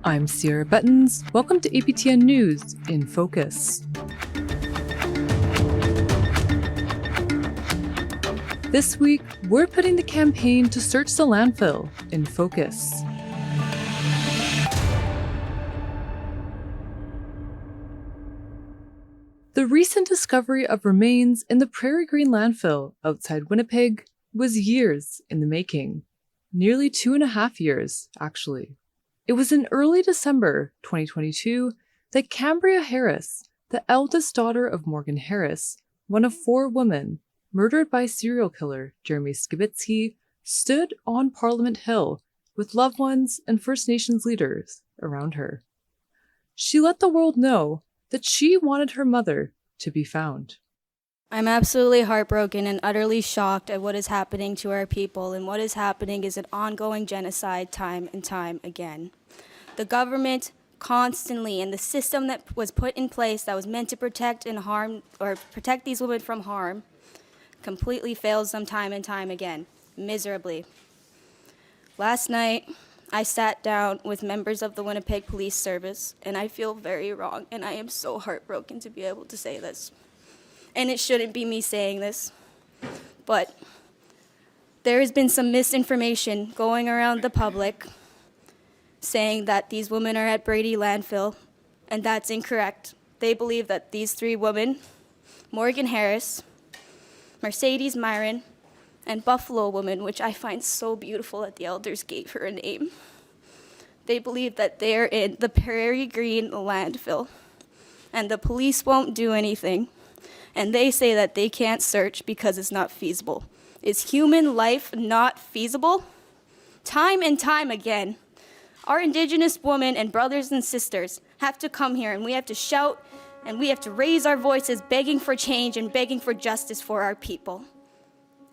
I'm Cierra Bettens. Welcome to APTN News InFocus. This week, we're putting the campaign to search the landfill in focus. The recent discovery of remains in the Prairie Green landfill outside Winnipeg was years in the making. Nearly 2.5 years, actually. It was in early December 2022 that Cambria Harris, the eldest daughter of Morgan Harris, one of 4 women murdered by serial killer Jeremy Skibitsky, stood on Parliament Hill with loved ones and First Nations leaders around her. She let the world know that she wanted her mother to be found. I'm absolutely heartbroken and utterly shocked at what is happening to our people, and what is happening is an ongoing genocide time and time again. The government constantly, and the system that was put in place that was meant to protect and harm, or protect these women from harm, completely fails them time and time again, miserably. Last night, I sat down with members of the Winnipeg Police Service, and I feel very wrong, and I am so heartbroken to be able to say this. And it shouldn't be me saying this, but there has been some misinformation going around the public saying that these women are at Brady landfill, and that's incorrect. They believe that these 3 women, Morgan Harris, Mercedes Myron, and Buffalo Woman, which I find so beautiful that the elders gave her a name, they believe that they're in the Prairie Green landfill, and the police won't do anything. And they say that they can't search because it's not feasible. Is human life not feasible? Time and time again, our Indigenous women and brothers and sisters have to come here, and we have to shout, and we have to raise our voices begging for change and begging for justice for our people.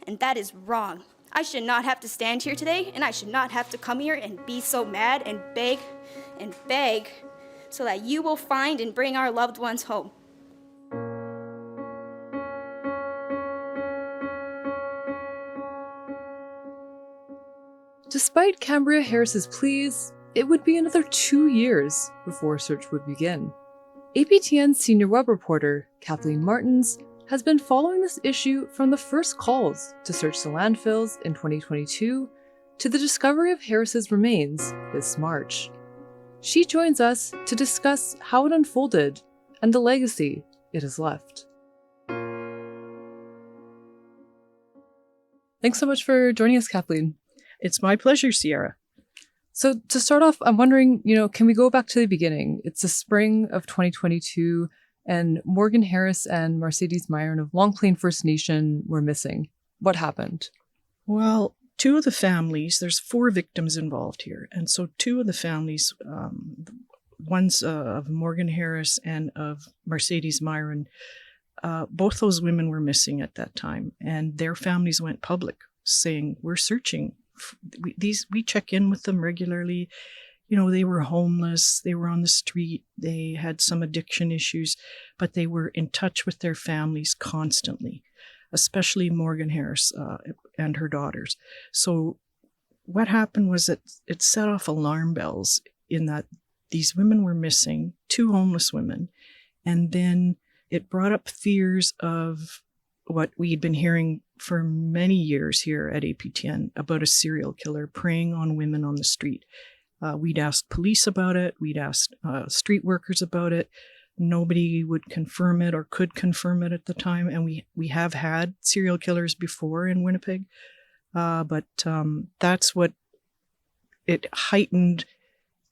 And that is wrong. I should not have to stand here today, and I should not have to come here and be so mad and beg so that you will find and bring our loved ones home. Despite Cambria Harris's pleas, it would be another 2 years before search would begin. APTN senior web reporter Kathleen Martens has been following this issue from the first calls to search the landfills in 2022 to the discovery of Harris's remains this March. She joins us to discuss how it unfolded and the legacy it has left. Thanks so much for joining us, Kathleen. It's my pleasure, Cierra. So to start off, I'm wondering, can we go back to the beginning? It's the spring of 2022, and Morgan Harris and Mercedes Myron of Long Plain First Nation were missing. What happened? Well, 2 of the families, there's 4 victims involved here. And so 2 of the families, one's of Morgan Harris and of Mercedes Myron, both those women were missing at that time. And their families went public saying, we're searching. We check in with them regularly. They were homeless, they were on the street, they had some addiction issues, but they were in touch with their families constantly, especially Morgan Harris and her daughters. So what happened was that it set off alarm bells in that these women were missing, 2 homeless women, and then it brought up fears of what we'd been hearing for many years here at APTN about a serial killer preying on women on the street. We'd asked police about it. We'd asked street workers about it. Nobody would confirm it or could confirm it at the time. And we have had serial killers before in Winnipeg. But that's what it heightened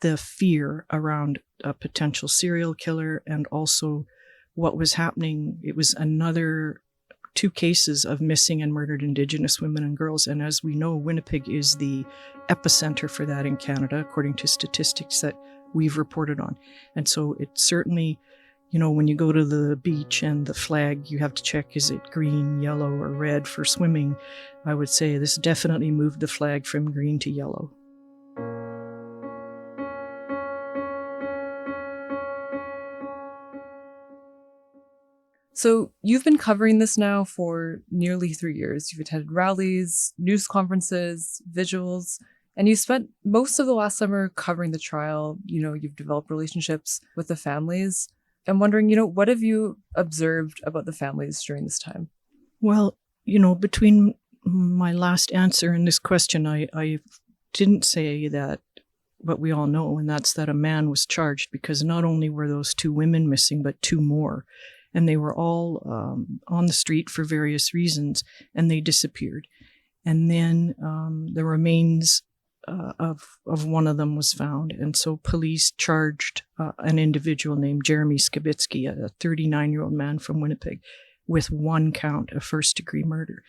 the fear around a potential serial killer, and also what was happening. It was another 2 cases of missing and murdered Indigenous women and girls. And as we know, Winnipeg is the epicenter for that in Canada, according to statistics that we've reported on. And so it certainly, when you go to the beach and the flag, you have to check, is it green, yellow, or red for swimming? I would say this definitely moved the flag from green to yellow. So you've been covering this now for nearly 3 years. You've attended rallies, news conferences, vigils, And you spent most of the last summer covering the trial. You've developed relationships with the families. I'm wondering, what have you observed about the families during this time? Well, between my last answer and this question, I didn't say that what we all know, and that's that a man was charged, because not only were those 2 women missing, but 2 more. And they were all on the street for various reasons, and they disappeared. And then the remains of one of them was found. And so police charged an individual named Jeremy Skibitsky, a 39-year-old man from Winnipeg, with 1 count of first-degree murder.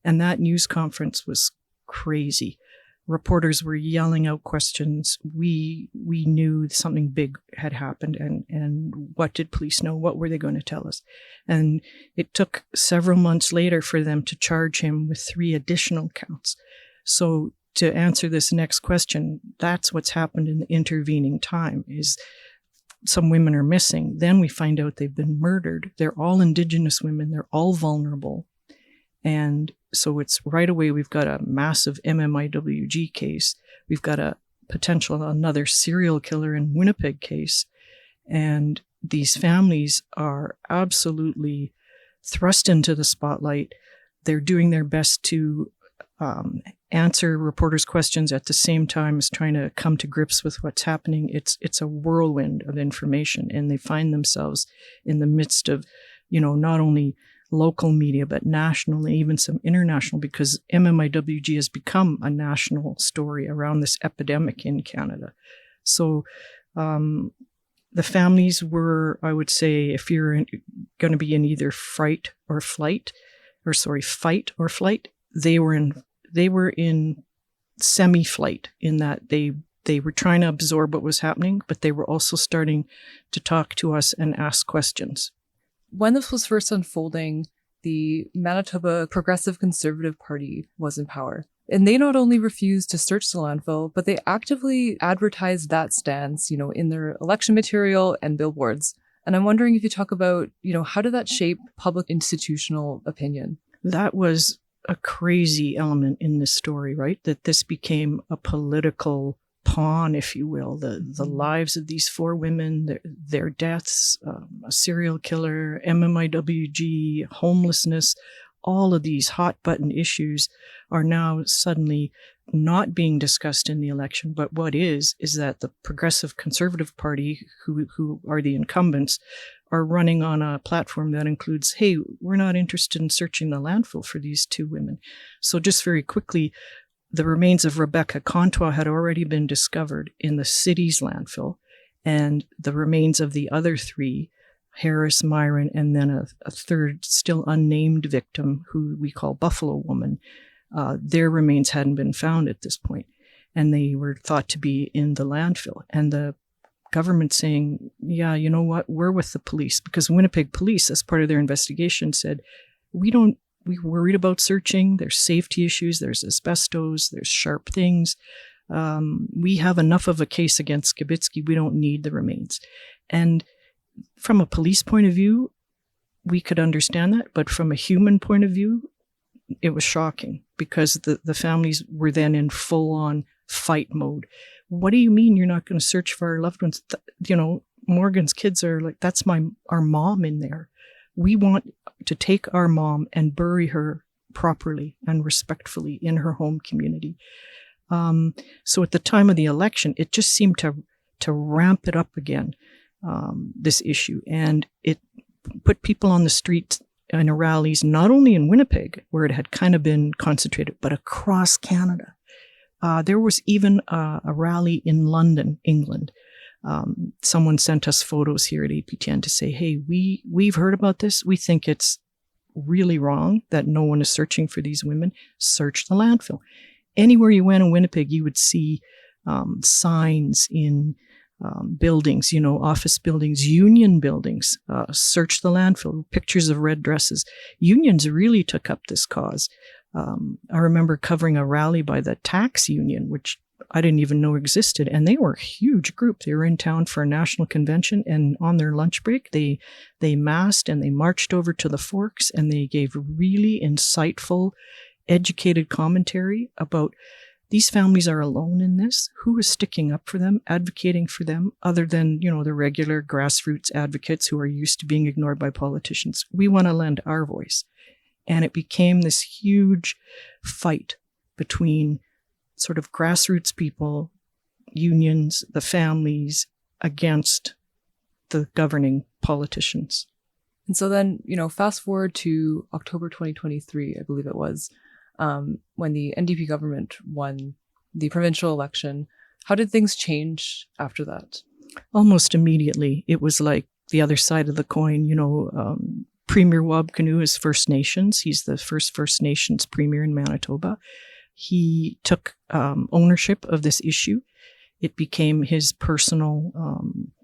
And that news conference was crazy. Reporters were yelling out questions. We knew something big had happened, and what did police know? What were they going to tell us? And it took several months later for them to charge him with 3 additional counts. So to answer this next question, that's what's happened in the intervening time, is some women are missing. Then we find out they've been murdered. They're all Indigenous women. They're all vulnerable. And so it's right away, we've got a massive MMIWG case. We've got a potential another serial killer in Winnipeg case. And these families are absolutely thrust into the spotlight. They're doing their best to answer reporters' questions at the same time as trying to come to grips with what's happening. It's a whirlwind of information, and they find themselves in the midst of, not only local media, but national and even some international, because MMIWG has become a national story around this epidemic in Canada. So the families were, I would say, if you're going to be in either fight or flight, they were in semi-flight, in that they were trying to absorb what was happening, but they were also starting to talk to us and ask questions. When this was first unfolding, the Manitoba Progressive Conservative Party was in power. And they not only refused to search the landfill, but they actively advertised that stance, in their election material and billboards. And I'm wondering if you talk about, how did that shape public institutional opinion? That was a crazy element in this story, right? That this became a political pawn, if you will, the lives of these 4 women, their deaths, a serial killer, MMIWG, homelessness, all of these hot button issues are now suddenly not being discussed in the election. But what is that the Progressive Conservative Party, who are the incumbents, are running on a platform that includes, hey, we're not interested in searching the landfill for these 2 women. So just very quickly, the remains of Rebecca Contois had already been discovered in the city's landfill, and the remains of the other 3, Harris, Myron, and then a third still unnamed victim who we call Buffalo Woman, their remains hadn't been found at this point, and they were thought to be in the landfill. And the government saying, yeah, you know what, we're with the police, because Winnipeg police, as part of their investigation, said, we're worried about searching. There's safety issues. There's asbestos. There's sharp things. We have enough of a case against Skibitsky. We don't need the remains. And from a police point of view, we could understand that. But from a human point of view, it was shocking, because the families were then in full-on fight mode. What do you mean you're not going to search for our loved ones? Morgan's kids are like, that's our mom in there. We want to take our mom and bury her properly and respectfully in her home community. So at the time of the election, it just seemed to ramp it up again, this issue. And it put people on the streets in rallies, not only in Winnipeg, where it had kind of been concentrated, but across Canada. There was even a rally in London, England. Someone sent us photos here at APTN to say, hey, we've heard about this. We think it's really wrong that no one is searching for these women. Search the landfill. Anywhere you went in Winnipeg, you would see signs in buildings, office buildings, union buildings, search the landfill, pictures of red dresses. Unions really took up this cause. I remember covering a rally by the tax union, which I didn't even know existed, and they were a huge group. They were in town for a national convention, and on their lunch break, they massed and they marched over to the Forks, and they gave really insightful, educated commentary about these families are alone in this. Who is sticking up for them, advocating for them, other than, the regular grassroots advocates who are used to being ignored by politicians? We want to lend our voice. And it became this huge fight between sort of grassroots people, unions, the families, against the governing politicians. And so then, fast forward to October 2023, I believe it was, when the NDP government won the provincial election. How did things change after that? Almost immediately. It was like the other side of the coin. Premier Wab Kinew is First Nations. He's the first First Nations premier in Manitoba. He took ownership of this issue. It became his personal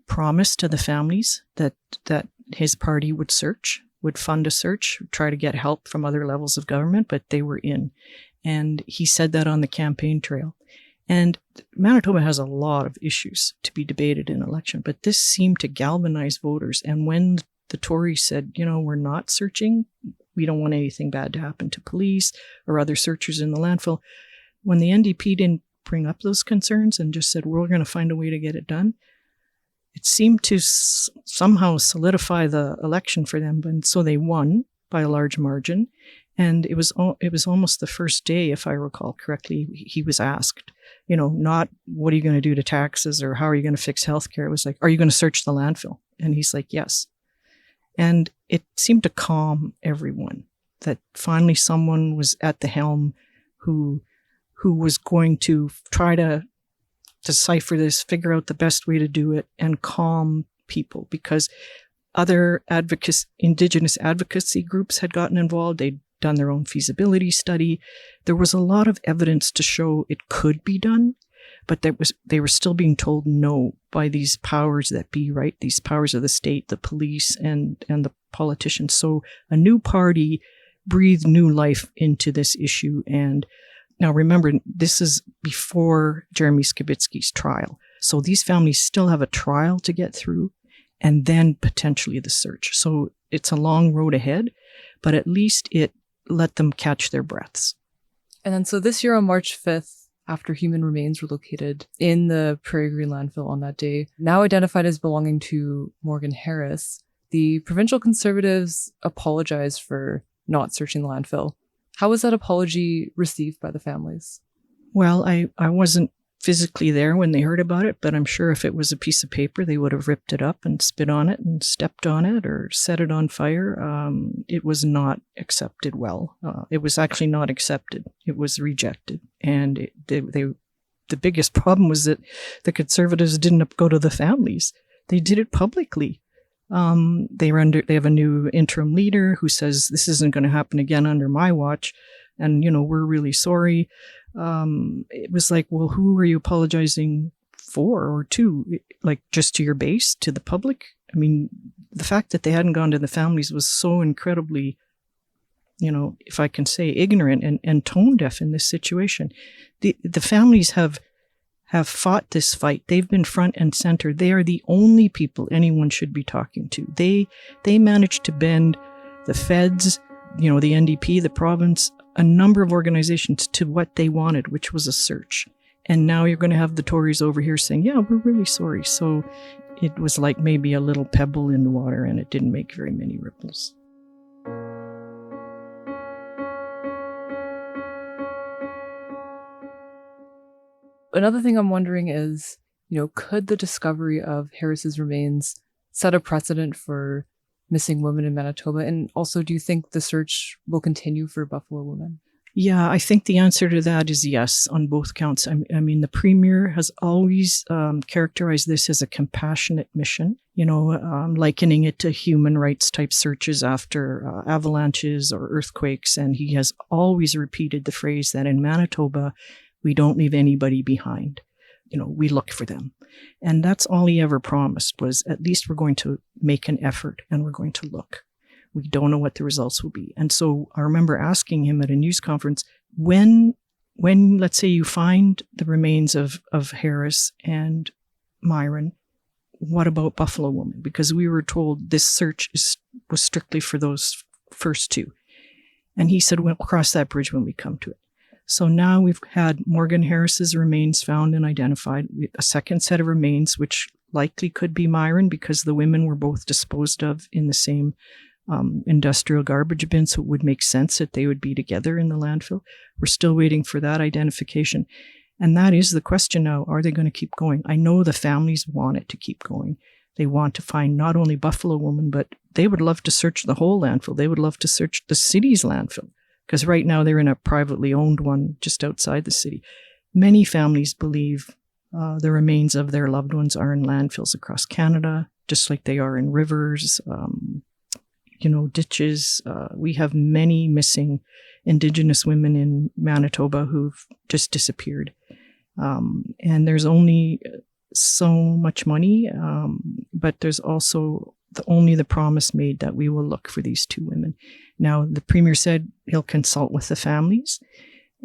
promise to the families that his party would fund a search, try to get help from other levels of government, but they were in. And he said that on the campaign trail. And Manitoba has a lot of issues to be debated in election, but this seemed to galvanize voters. And when the Tories said, we're not searching, we don't want anything bad to happen to police or other searchers in the landfill. When the NDP didn't bring up those concerns and just said, we're going to find a way to get it done, it seemed to somehow solidify the election for them. And so they won by a large margin. And it was almost the first day, if I recall correctly, he was asked, not what are you going to do to taxes or how are you going to fix healthcare? It was like, are you going to search the landfill? And he's like, yes. And it seemed to calm everyone that finally someone was at the helm who was going to try to decipher this, figure out the best way to do it, and calm people, because other Indigenous advocacy groups had gotten involved. They'd done their own feasibility study. There was a lot of evidence to show it could be done, but they were still being told no by these powers that be, right? These powers of the state, the police, and the politicians. So a new party breathed new life into this issue. And now remember, this is before Jeremy Skibitsky's trial. So these families still have a trial to get through and then potentially the search. So it's a long road ahead, but at least it let them catch their breaths. And then so this year on March 5th, after human remains were located in the Prairie Green landfill on that day, now identified as belonging to Morgan Harris, the provincial Conservatives apologized for not searching the landfill. How was that apology received by the families? Well, I wasn't physically there when they heard about it, but I'm sure if it was a piece of paper, they would have ripped it up and spit on it and stepped on it or set it on fire. It was not accepted well. It was actually not accepted. It was rejected. And the biggest problem was that the Conservatives didn't go to the families. They did it publicly. They have a new interim leader who says this isn't going to happen again under my watch. And, we're really sorry. It was like, well, who are you apologizing for or to? Like just to your base, to the public? I mean, the fact that they hadn't gone to the families was so incredibly, if I can say, ignorant and tone deaf in this situation. The families have fought this fight. They've been front and center. They are the only people anyone should be talking to. They managed to bend the feds, the NDP, the province, a number of organizations to what they wanted, which was a search. And now you're going to have the Tories over here saying, yeah, we're really sorry. So it was like maybe a little pebble in the water, and it didn't make very many ripples. Another thing I'm wondering is, could the discovery of Harris's remains set a precedent for missing women in Manitoba? And also, do you think the search will continue for Buffalo women? Yeah, I think the answer to that is yes on both counts. I mean, the Premier has always characterized this as a compassionate mission, likening it to human rights type searches after avalanches or earthquakes. And he has always repeated the phrase that in Manitoba, we don't leave anybody behind. We look for them. And that's all he ever promised was at least we're going to make an effort and we're going to look. We don't know what the results will be. And so I remember asking him at a news conference, when let's say you find the remains of Harris and Myron, what about Buffalo woman? Because we were told this search was strictly for those first two. And he said, we'll cross that bridge when we come to it. So now we've had Morgan Harris's remains found and identified, a second set of remains, which likely could be Myron because the women were both disposed of in the same industrial garbage bin, so it would make sense that they would be together in the landfill. We're still waiting for that identification. And that is the question now, are they going to keep going? I know the families want it to keep going. They want to find not only Buffalo Woman, but they would love to search the whole landfill. They would love to search the city's landfill, because right now they're in a privately owned one just outside the city. Many families believe the remains of their loved ones are in landfills across Canada, just like they are in rivers, ditches. We have many missing Indigenous women in Manitoba who've just disappeared. And there's only so much money, but there's also only the promise made that we will look for these two women. Now, the Premier said he'll consult with the families,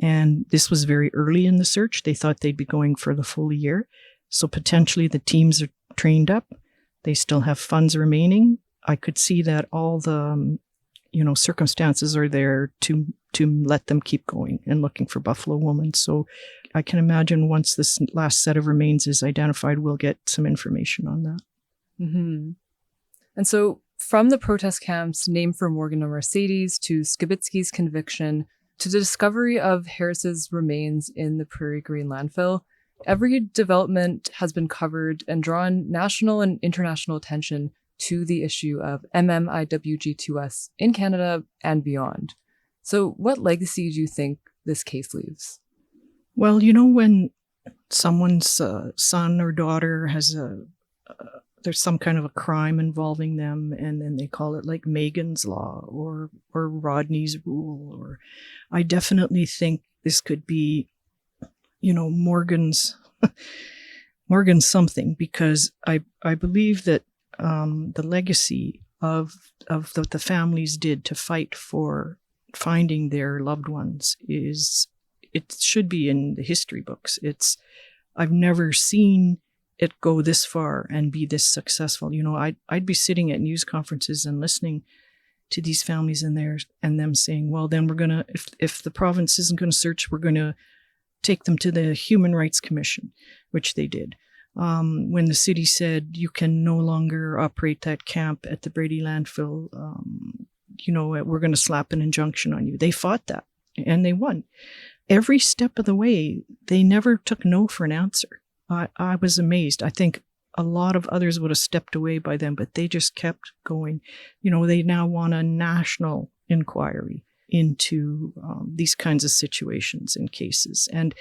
and this was very early in the search. They thought they'd be going for the full year. So potentially the teams are trained up. They still have funds remaining. I could see that all the, circumstances are there to let them keep going and looking for Buffalo Woman. So I can imagine once this last set of remains is identified, we'll get some information on that. Mm-hmm. And so from the protest camps named for Morgan and Mercedes to Skibitsky's conviction to the discovery of Harris's remains in the Prairie Green landfill, every development has been covered and drawn national and international attention to the issue of MMIWG2S in Canada and beyond. So what legacy do you think this case leaves? Well, when someone's son or daughter has there's some kind of a crime involving them, and then they call it like Megan's Law or Rodney's Rule, or I definitely think this could be, Morgan's something, because I believe that the legacy of the families did to fight for finding their loved ones it should be in the history books. I've never seen it go this far and be this successful. I'd be sitting at news conferences and listening to these families and them saying, well, then we're going to, if the province isn't going to search, we're going to take them to the Human Rights Commission, which they did. When the city said you can no longer operate that camp at the Brady landfill, we're going to slap an injunction on you. They fought that and they won. Every step of the way, they never took no for an answer. I was amazed. I think a lot of others would have stepped away by then, but they just kept going. They now want a national inquiry into these kinds of situations and cases. And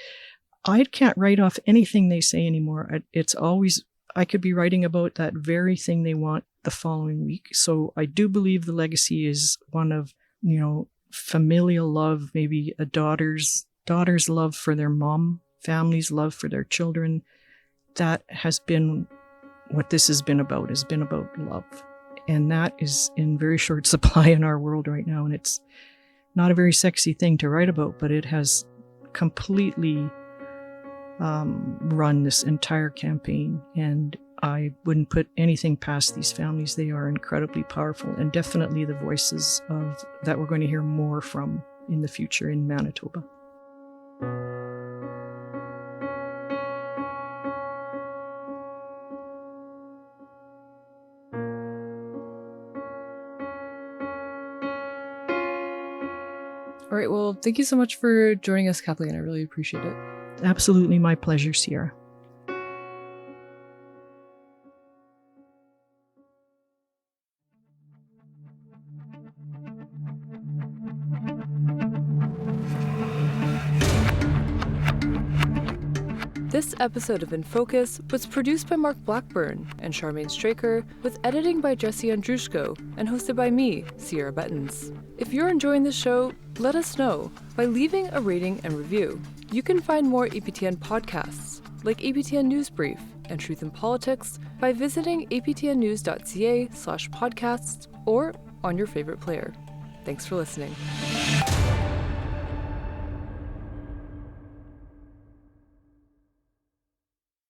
I can't write off anything they say anymore. It's always, I could be writing about that very thing they want the following week. So I do believe the legacy is one of, familial love, maybe a daughter's love for their mom, family's love for their children. That has been what this has been about love. And that is in very short supply in our world right now. And it's not a very sexy thing to write about, but it has completely run this entire campaign. And I wouldn't put anything past these families. They are incredibly powerful and definitely the voices that we're going to hear more from in the future in Manitoba. All right, well, thank you so much for joining us, Kathleen. I really appreciate it. Absolutely my pleasure, Cierra. This episode of InFocus was produced by Mark Blackburn and Charmaine Straker, with editing by Jesse Andrushko, and hosted by me, Cierra Bettens. If you're enjoying the show, let us know by leaving a rating and review. You can find more APTN podcasts, like APTN News Brief and Truth in Politics, by visiting aptnnews.ca/podcasts or on your favorite player. Thanks for listening.